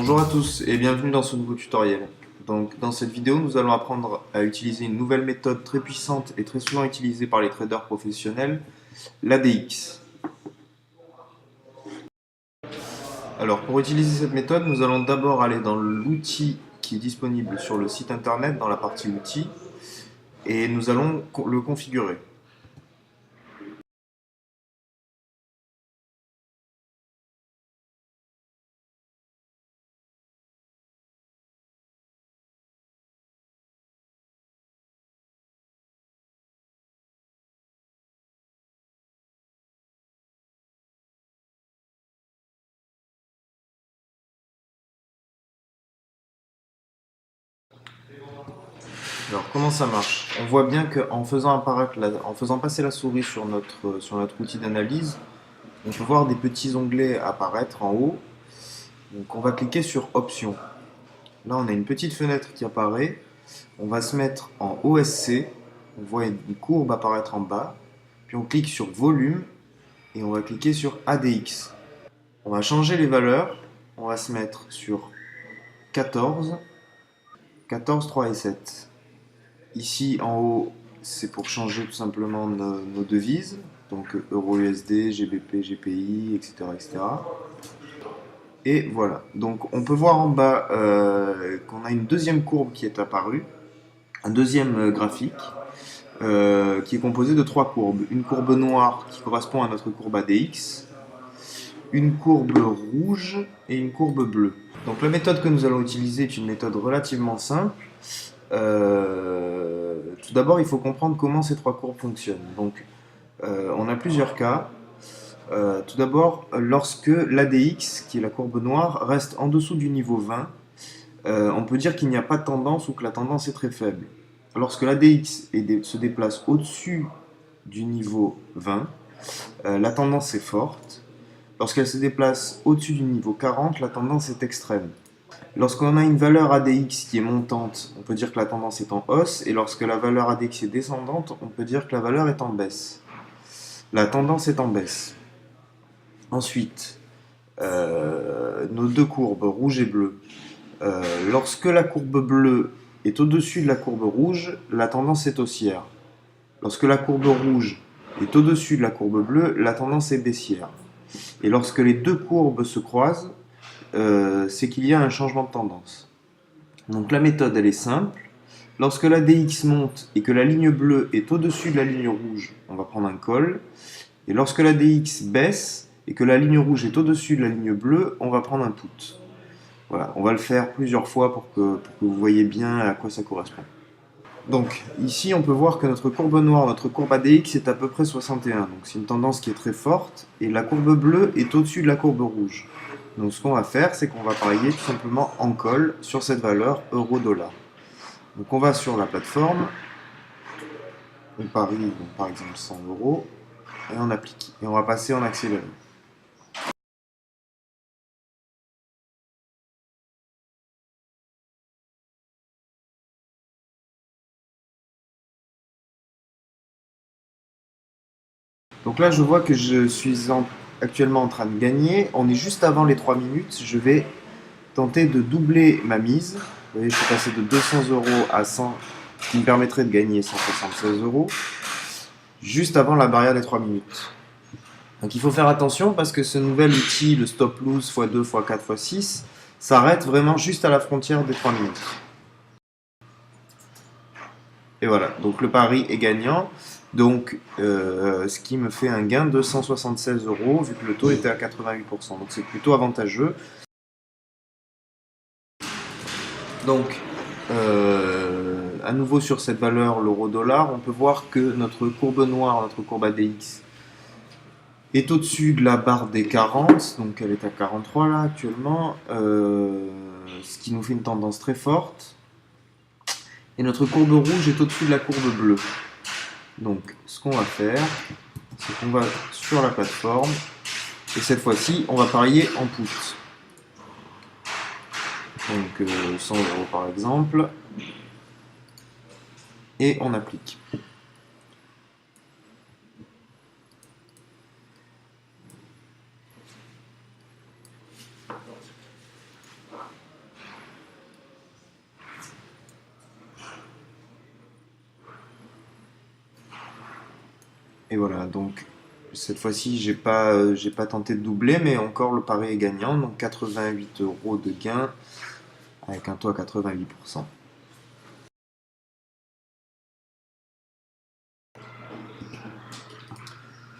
Bonjour à tous et bienvenue dans ce nouveau tutoriel. Donc, dans cette vidéo, nous allons apprendre à utiliser une nouvelle méthode très puissante et très souvent utilisée par les traders professionnels, l'ADX. Alors, pour utiliser cette méthode, nous allons d'abord aller dans l'outil qui est disponible sur le site internet, dans la partie outils, et nous allons le configurer. Alors, comment ça marche? On voit bien qu'en faisant apparaître en faisant passer la souris sur notre outil d'analyse, on peut voir des petits onglets apparaître en haut. Donc, on va cliquer sur Options. Là, on a une petite fenêtre qui apparaît. On va se mettre en OSC. On voit une courbe apparaître en bas. Puis on clique sur Volume et on va cliquer sur ADX. On va changer les valeurs. On va se mettre sur 14, 14, 3 et 7. Ici, en haut, c'est pour changer tout simplement nos devises. Donc Euro USD, GBP, GPI, etc., etc. Et voilà. Donc on peut voir en bas qu'on a une deuxième courbe qui est apparue, un deuxième graphique qui est composé de trois courbes. Une courbe noire qui correspond à notre courbe ADX, une courbe rouge et une courbe bleue. Donc la méthode que nous allons utiliser est une méthode relativement simple. Tout d'abord, il faut comprendre comment ces trois courbes fonctionnent. Donc on a plusieurs cas. Tout d'abord, lorsque l'ADX, qui est la courbe noire, reste en dessous du niveau 20, on peut dire qu'il n'y a pas de tendance ou que la tendance est très faible. Lorsque l'ADX se déplace au-dessus du niveau 20, la tendance est forte. Lorsqu'elle se déplace au-dessus du niveau 40, la tendance est extrême. Lorsqu'on a une valeur ADX qui est montante, on peut dire que la tendance est en hausse, et lorsque la valeur ADX est descendante, on peut dire que la valeur est en baisse. La tendance est en baisse. Ensuite, nos deux courbes, rouge et bleu. Lorsque la courbe bleue est au-dessus de la courbe rouge, la tendance est haussière. Lorsque la courbe rouge est au-dessus de la courbe bleue, la tendance est baissière. Et lorsque les deux courbes se croisent, c'est qu'il y a un changement de tendance. Donc la méthode, elle est simple. Lorsque la DX monte et que la ligne bleue est au-dessus de la ligne rouge, on va prendre un call. Et lorsque la DX baisse et que la ligne rouge est au-dessus de la ligne bleue, on va prendre un put. Voilà, on va le faire plusieurs fois pour que vous voyez bien à quoi ça correspond. Donc ici on peut voir que notre courbe noire, notre courbe ADX est à peu près 61. Donc c'est une tendance qui est très forte et la courbe bleue est au-dessus de la courbe rouge. Donc ce qu'on va faire, c'est qu'on va parier tout simplement en call sur cette valeur euro-dollar. Donc on va sur la plateforme, on parie donc, par exemple 100 euros et on applique. Et on va passer en accéléré. Donc là, je vois que je suis actuellement en train de gagner. On est juste avant les 3 minutes. Je vais tenter de doubler ma mise. Vous voyez, je suis passé de 200 euros à 100, ce qui me permettrait de gagner 176 euros, juste avant la barrière des 3 minutes. Donc il faut faire attention parce que ce nouvel outil, le stop loss x2, x4, x6, s'arrête vraiment juste à la frontière des 3 minutes. Et voilà, donc le pari est gagnant. Donc, ce qui me fait un gain de 176 euros, vu que le taux était à 88%. Donc, c'est plutôt avantageux. Donc, à nouveau sur cette valeur, l'euro-dollar, on peut voir que notre courbe noire, notre courbe ADX, est au-dessus de la barre des 40. Donc, elle est à 43 là actuellement. Ce qui nous fait une tendance très forte. Et notre courbe rouge est au-dessus de la courbe bleue. Donc, ce qu'on va faire, c'est qu'on va sur la plateforme, et cette fois-ci, on va parier en put. Donc, 100 euros par exemple, et on applique. Et voilà, donc cette fois-ci, j'ai pas tenté de doubler, mais encore le pari est gagnant, donc 88 euros de gain avec un taux à 88%.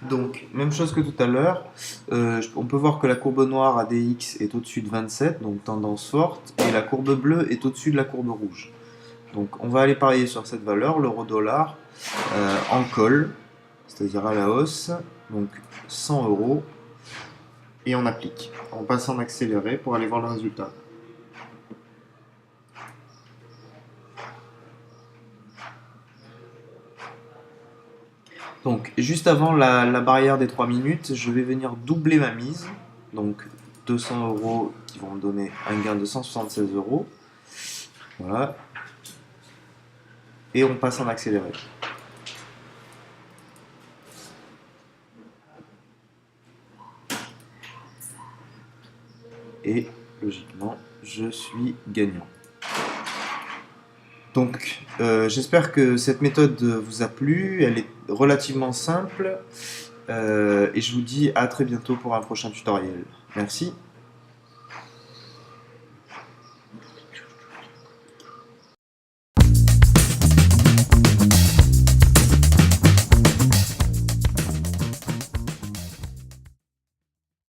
Donc, même chose que tout à l'heure, on peut voir que la courbe noire ADX est au-dessus de 27, donc tendance forte, et la courbe bleue est au-dessus de la courbe rouge. Donc, on va aller parier sur cette valeur, l'euro-dollar, en call, c'est-à-dire à la hausse, donc 100 euros, et on applique. On passe en accéléré pour aller voir le résultat. Donc, juste avant la barrière des 3 minutes, je vais venir doubler ma mise. Donc, 200 euros qui vont me donner un gain de 176 euros. Voilà. Et on passe en accéléré. Et logiquement, je suis gagnant. Donc, j'espère que cette méthode vous a plu. Elle est relativement simple. Et je vous dis à très bientôt pour un prochain tutoriel. Merci.